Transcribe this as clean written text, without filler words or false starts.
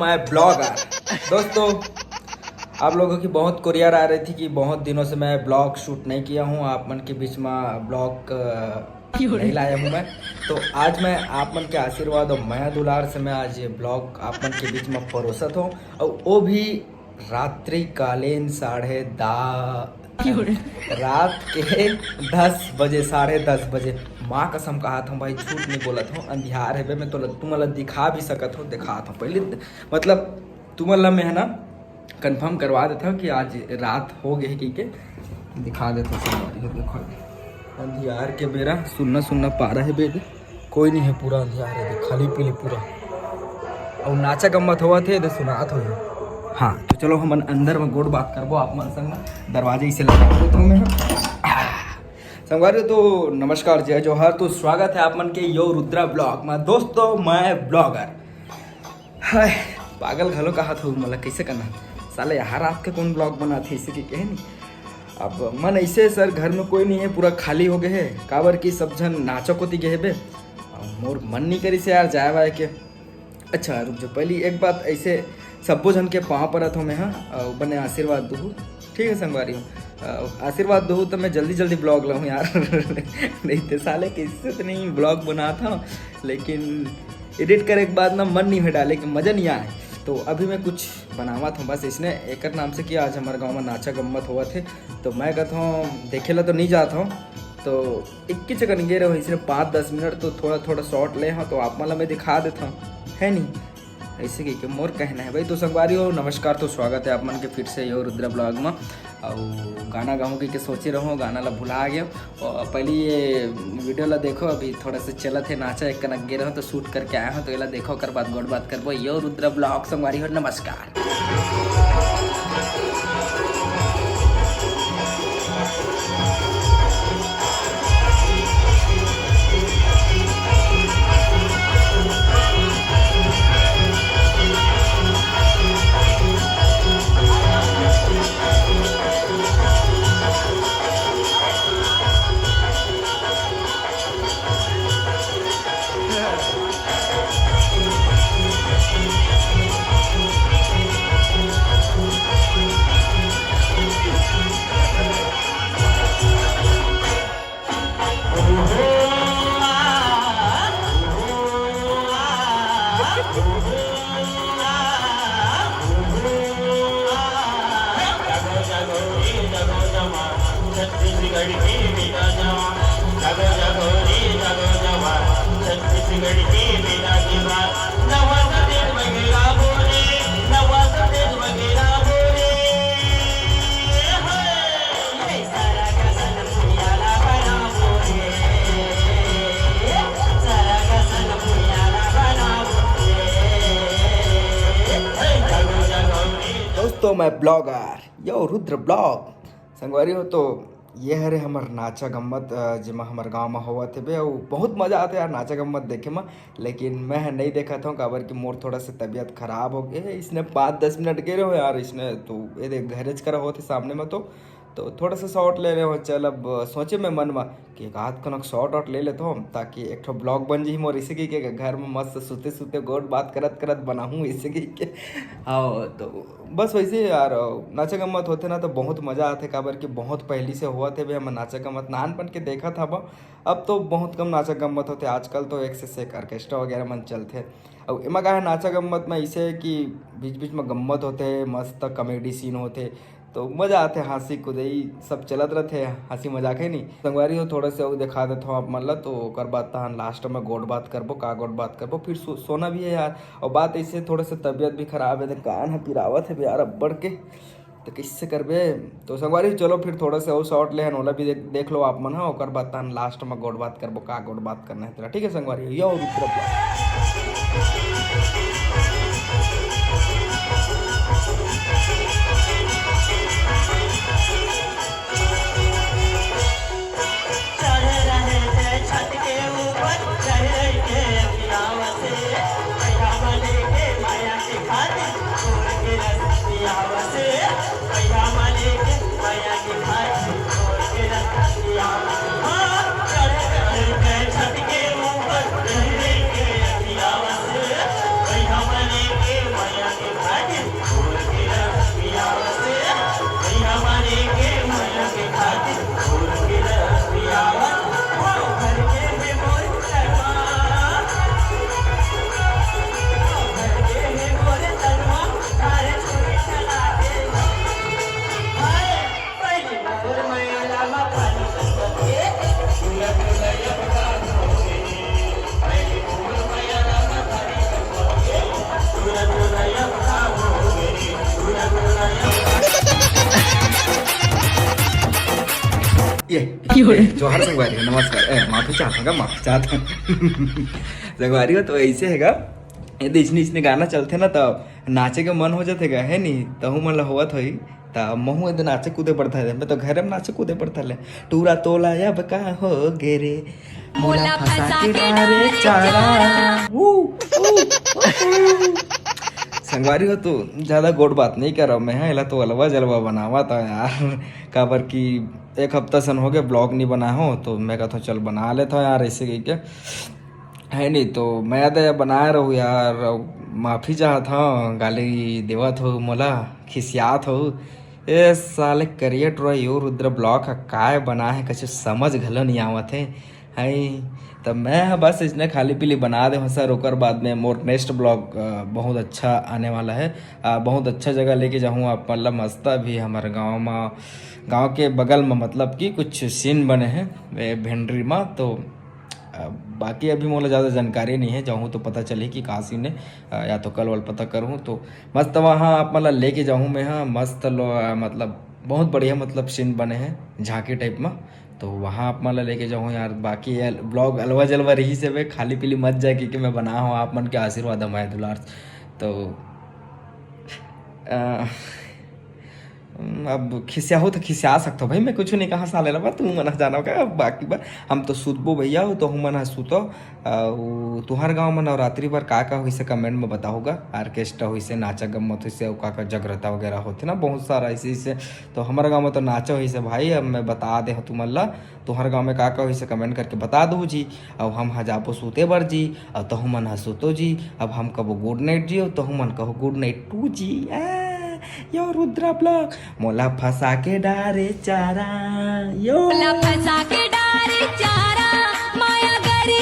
My blogger. दोस्तों, आप लोगों की बहुत कुरियर आ रही थी कि बहुत दिनों से मैं ब्लॉग शूट नहीं किया हूँ, आप मन के बीच में ब्लॉग नहीं लाया हूँ मैं। तो आज मैं आप मन के आशीर्वाद और माया दुलार से मैं आज ये ब्लॉग आप मन के बीच में परोसत हूँ, और वो भी रात्रिकालीन रात के 10 बजे, 10:30 माँ कसम कहा था भाई, झूठ नहीं बोलत हूँ। अंधियार है मैं तो तुमला दिखा भी सकत हो, दिखात हूँ पहले, मतलब तुमला मैं है ना कंफर्म करवा देता हूँ कि आज रात हो गई की के दिखा देता हूँ। देखो अंधियार के बेरा सुनना सुनना पा रहा है बेद, कोई नहीं है, पूरा अंधियार है, खाली पीली पूरा, और नाचा गम्मत हुआ थे तो सुनात हो। हाँ तो चलो हम अंदर में गोड़ बात करबो आप मन संग, दरवाजे से लगा देता हूँ मैं। संगवारी तो नमस्कार, जय जोहर। तो स्वागत है आप मन के यो रुद्रा ब्लॉग में। दोस्तों मैं ब्लॉगर, हाय पागल घलो कहा था मतलब कैसे करना साले यार, आपके कौन ब्लॉग बना थे इसी की कहे नहीं। अब मन ऐसे सर घर में कोई नहीं है, पूरा खाली हो गए है, काबर की सब जन नाचो को गए बे, मोर मन नहीं करी से यार जाए वाए के। अच्छा रुक जाओ, पहली एक बात ऐसे सबो जन के पाँव परत हो मैं, हाँ बने आशीर्वाद दूँ, ठीक है संगवारी हूँ, आशीर्वाद दूँ तो मैं जल्दी जल्दी ब्लॉग लाऊँ यार। नहीं तो साले किससे तो नहीं ब्लॉग बना था, लेकिन एडिट करे के बाद ना मन नहीं है डाले कि मज़ा नहीं आए। तो अभी मैं कुछ बनावा था बस, इसने एक नाम से किया। आज हमारे गांव में नाचा गम्मत हुआ थे, तो मैं कहता हूँ देखे ला तो नहीं जाता हूँ, तो 21 जगह नहीं गए रहो, इसने 5-10 मिनट तो थोड़ा थोड़ा शॉर्ट ले हाँ, तो आप मतलब मैं दिखा देता हूँ, है नहीं ऐसे कि मोर कहना है भाई। तो संगवारी हो नमस्कार, तो स्वागत है आप मन के फिर से यो रुद्रा ब्लॉग में। और गाना गाऊँ के सोचे रहो, गाना ला भुला गया, और पहले ये वीडियो ला देखो, अभी थोड़ा सा चला थे नाचा एक कनक गे रहो तो शूट करके आया हूँ, तो ये ला देखो कर बात गोड़ बात करबो। यो रुद्रा ब्लॉग संगवारी हो नमस्कार। दोस्तों मैं ब्लॉगर यो रुद्र ब्लॉग संगवारी हो। तो ये हरे हमार नाचा गम्मत जिमा हमार गांव में हुआ थे बे, बहुत मज़ा आता है यार नाचा गम्मत देखे में, लेकिन मैं नहीं देखा था काबर कि मोर थोड़ा सा तबीयत खराब हो गई। इसने 5-10 मिनट गए रहो यार, इसने तो ये देख घरेज करा होते सामने में, तो थोड़ा सा शॉर्ट ले रहे हो। चल अब सोचे मैं मन में कि एक आध कनक शॉर्ट आउट ले लेता हूँ, ताकि एक ठो ब्लॉग बन जी मोर, इसे के घर में मस्त सूते सूते गोड़ बात करत करत बनाऊँ इसे के। हाँ तो बस वैसे यार नाचा गम्मत होते ना तो बहुत मज़ा आते, काबर कि बहुत पहली से हुआ थे भी हम नाचा गम्मत नानपन के देखा था। अब तो बहुत कम नाचा गम्मत होते, आजकल तो एक से एक ऑर्केस्ट्रा वगैरह मन चलते। और एमा का है नाचा गम्मत में इसे कि बीच बीच में गम्मत होते, मस्त कॉमेडी सीन होते, तो मज़ा आते, हंसी कुदई सब चलत रहते, हंसी मजाक है नहीं। संगवारी हो थोड़ा से दिखा देता हूँ आप मतलब, तो कर बात तहन लास्ट में गोड़ बात करबो, का गोड़ बात करबो, फिर सोना भी है यार। और बात ऐसे थोड़ा सा तबीयत भी खराब है, तो कान है पिरावत है यार अब बढ़ के, तो कैसे करबे। तो संगवारी चलो फिर थोड़ा से और शॉर्ट ले ओला भी देख लो आप मन, हाँ ओकर बात तहन लास्ट में गोड़ बात करबो, का गोड़ बात करना है तेरा, ठीक है संगवारी यो छत के ऊपर जोहार संगवारी हो, नमस्कार। माफी चाहता हूँ, माफी चाहता हूँ। संगवारी हो तो ऐसे हैगा, यदि इसने गाना चलते ना तो नाचे के मन हो जाते गा है नहीं तो हूँ मतलब होत होई तो महू यदि नाचे कूदे पड़ता है। मैं तो घर में नाचे कूदे पड़ता है। टूरा तोला अब का हो गे रे, मोला फंसा के डारे चारा। संगवारी हो तो ज़्यादा गोड बात नहीं कर रहा मैं, है तो अलवा जलवा बनावा था यार। काबर की एक हफ्ता सन हो गया ब्लॉग नहीं बना हो तो मैं कहता हूँ चल बना लेता हूँ यार ऐसे कह के, है नहीं तो मैं तो बना रहूँ यार। माफ़ी चाहत हूँ, गाली देवत हो, मोला खिसियात हो। ए साले करिएट रहा यो रुद्र ब्लॉग का काय बना है कुछ समझ घलो नहीं आवत है तो मैं बस इसने खाली पीली बना दे सर। ओकर बाद में मोर नेक्स्ट ब्लॉग बहुत अच्छा आने वाला है। बहुत अच्छा जगह लेके जाऊँ आप, मतलब मस्त भी हमारे गांव के बगल में, मतलब कि कुछ सीन बने हैं भेंडरी में। तो बाकी अभी मोला ज़्यादा जानकारी नहीं है, जाऊँ तो पता चले कि कहाँ सीन है, या तो कल वल पता करूँ तो मस्त वहाँ आप मतलब लेके जाऊँ मैं। हाँ मस्त मतलब बहुत बढ़िया मतलब सीन बने हैं झांकी टाइप में, तो वहाँ आप मतलब लेके जाऊँ यार। बाकी ब्लॉग अलवा जलवा रही से वे खाली पीली मत जाए क्योंकि मैं बना हूँ आप मन के आशीर्वाद हमारे दुलार। तो अब खिसिया हो तो खिसिया सकते हो भाई, मैं कुछ नहीं कहा साले लबा तू मना जाना का। बाकी बार हम तो सुतबो भैया हो तो हम मना सुतो। तुहार गांव में नवरात्रि पर का हुई से कमेंट में बताओगा। ऑर्केस्ट्रा हुई से, नाचा गम्मत हुई से, का जगरता वगैरह होते ना बहुत सारा ऐसे से। तो हमारे गाँव में तो नाचा हुई से भाई। अब मैं बता दे तुम अल्लाह तुहार गाँव में का हुई से कमेंट करके बता दो जी। अब हम हजापो सूते बर जी, अब तो हम मन सुतो जी। अब हम कहो गुड नाइट जी, तो हम मन कहो गुड नाइट टू जी। यो रुद्रा ब्लॉग मोला फंसा के डारे चारा, यो मोला फंसा के डारे चारा, माया गरी